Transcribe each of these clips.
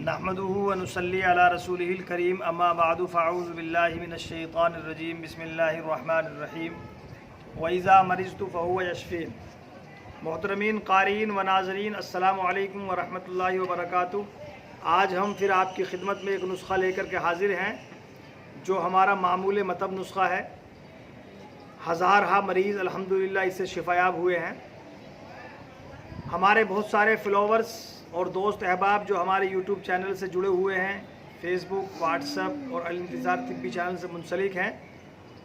نحمده ونصلي على رسوله الكريم اما بعد فاعوذ بالله من الشیطان الرجیم بسم اللہ الرحمن الرحیم وَإِذَا مَرِضْتُ فَهُوَ يَشْفِينِ۔ محترمین قارئین و ناظرین، السلام علیکم ورحمۃ اللہ وبرکاتہ۔ آج ہم پھر آپ کی خدمت میں ایک نسخہ لے کر کے حاضر ہیں جو ہمارا معمول مطب نسخہ ہے۔ ہزارہا مریض الحمدللہ اس سے شفایاب ہوئے ہیں۔ ہمارے بہت سارے فالوورز اور دوست احباب جو ہمارے یوٹیوب چینل سے جڑے ہوئے ہیں، فیس بک، واٹس ایپ اور الانتظار طبی چینل سے منسلک ہیں،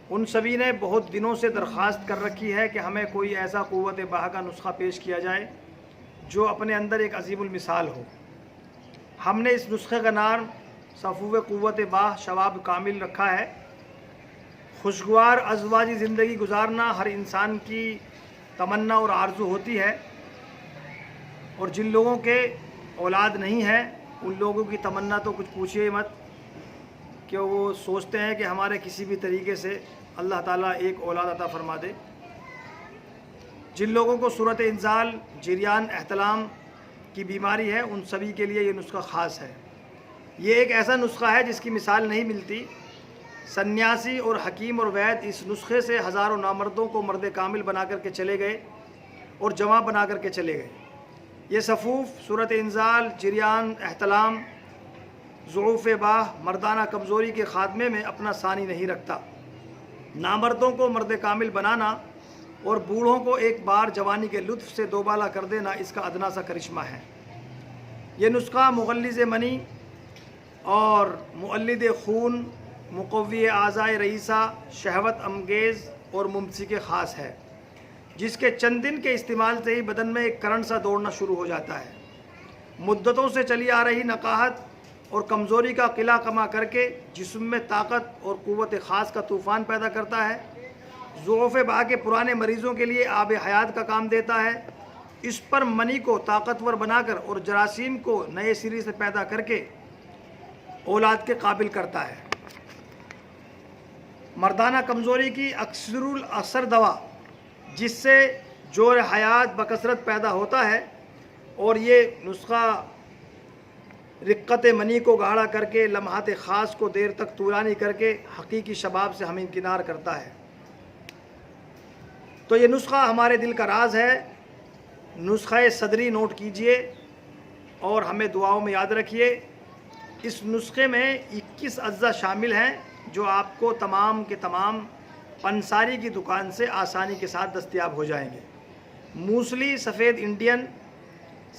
ان سبھی نے بہت دنوں سے درخواست کر رکھی ہے کہ ہمیں کوئی ایسا قوت باہ کا نسخہ پیش کیا جائے جو اپنے اندر ایک عظیم المثال ہو۔ ہم نے اس نسخے کا نام صفو قوت باہ شواب کامل رکھا ہے۔ خوشگوار ازواجی زندگی گزارنا ہر انسان کی تمنا اور آرزو ہوتی ہے، اور جن لوگوں کے اولاد نہیں ہے ان لوگوں کی تمنا تو کچھ پوچھئے مت، کہ وہ سوچتے ہیں کہ ہمارے کسی بھی طریقے سے اللہ تعالیٰ ایک اولاد عطا فرما دے۔ جن لوگوں کو صورت انزال، جریان، احتلام کی بیماری ہے، ان سبھی کے لیے یہ نسخہ خاص ہے۔ یہ ایک ایسا نسخہ ہے جس کی مثال نہیں ملتی۔ سنیاسی اور حکیم اور وید اس نسخے سے ہزاروں نامردوں کو مرد کامل بنا کر کے چلے گئے اور جمع بنا کر کے چلے گئے۔ یہ صفوف صورت انزال، جریان، احتلام، ضعف باہ، مردانہ کمزوری کے خاتمے میں اپنا ثانی نہیں رکھتا۔ نامردوں کو مرد کامل بنانا اور بوڑھوں کو ایک بار جوانی کے لطف سے دوبالا کر دینا اس کا ادنا سا کرشمہ ہے۔ یہ نسخہ مغلظ منی اور مولد خون، مقوی اعضائے رئیسہ، شہوت انگیز اور ممسک خاص ہے، جس کے چند دن کے استعمال سے ہی بدن میں ایک کرنٹ سا دوڑنا شروع ہو جاتا ہے۔ مدتوں سے چلی آ رہی نقاہت اور کمزوری کا قلعہ کما کر کے جسم میں طاقت اور قوت خاص کا طوفان پیدا کرتا ہے۔ ضعف باہ کے پرانے مریضوں کے لیے آب حیات کا کام دیتا ہے۔ اس پر منی کو طاقتور بنا کر اور جراثیم کو نئے سرے سے پیدا کر کے اولاد کے قابل کرتا ہے۔ مردانہ کمزوری کی اکثر الاثر دوا، جس سے جور حیات بکثرت پیدا ہوتا ہے، اور یہ نسخہ رقت منی کو گاڑھا کر کے لمحات خاص کو دیر تک طولانی کر کے حقیقی شباب سے ہمکنار کرتا ہے۔ تو یہ نسخہ ہمارے دل کا راز ہے۔ نسخہ صدری نوٹ کیجئے اور ہمیں دعاؤں میں یاد رکھیے۔ اس نسخے میں 21 اجزاء شامل ہیں جو آپ کو تمام کے تمام پنساری کی دکان سے آسانی کے ساتھ دستیاب ہو جائیں گے۔ موسلی سفید انڈین،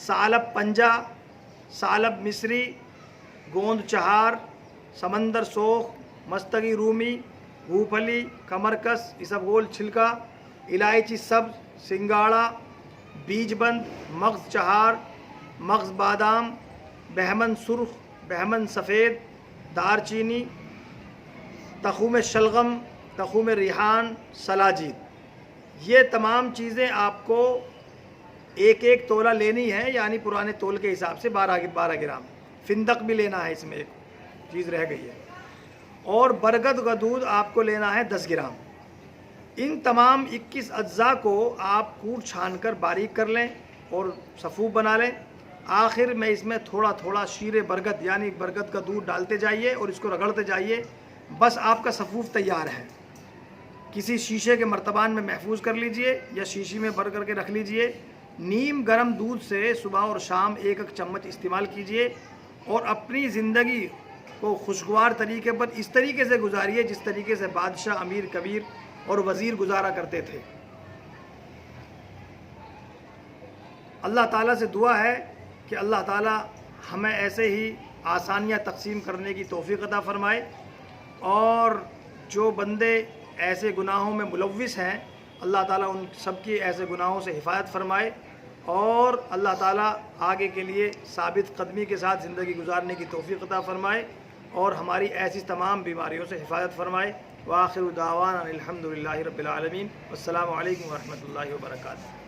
سالب پنجا، سالب مصری، گوند چہار، سمندر سوخ، مستگی رومی، بھوپھلی، کمرکس، اسبگول چھلکا، الائچی سبز، سنگاڑا، بیج بند، مغز چہار، مغز بادام، بہمن سرخ، بہمن سفید، دار چینی، تخوم شلغم، تخوم ریحان، سلاجید۔ یہ تمام چیزیں آپ کو ایک ایک تولہ لینی ہے، یعنی پرانے تول کے حساب سے 12 گرام۔ فندق بھی لینا ہے، اس میں ایک چیز رہ گئی ہے، اور برگد کا دودھ آپ کو لینا ہے 10 گرام۔ ان تمام 21 اجزاء کو آپ کوٹ چھان کر باریک کر لیں اور صفوف بنا لیں۔ آخر میں اس میں تھوڑا تھوڑا شیر برگد یعنی برگد کا دودھ ڈالتے جائیے اور اس کو رگڑتے جائیے، بس آپ کا صفوف تیار ہے۔ کسی شیشے کے مرتبان میں محفوظ کر لیجئے یا شیشی میں بھر کر کے رکھ لیجئے۔ نیم گرم دودھ سے صبح اور شام ایک چمچ استعمال کیجئے، اور اپنی زندگی کو خوشگوار طریقے پر اس طریقے سے گزاریے جس طریقے سے بادشاہ، امیر، کبیر اور وزیر گزارا کرتے تھے۔ اللہ تعالیٰ سے دعا ہے کہ اللہ تعالیٰ ہمیں ایسے ہی آسانیاں تقسیم کرنے کی توفیق عطا فرمائے، اور جو بندے ایسے گناہوں میں ملوث ہیں اللہ تعالیٰ ان سب کی ایسے گناہوں سے حفاظت فرمائے، اور اللہ تعالیٰ آگے کے لیے ثابت قدمی کے ساتھ زندگی گزارنے کی توفیق عطا فرمائے، اور ہماری ایسی تمام بیماریوں سے حفاظت فرمائے۔ وآخر دعوانا الحمدللہ رب العالمین، والسلام علیکم ورحمۃ اللہ وبرکاتہ۔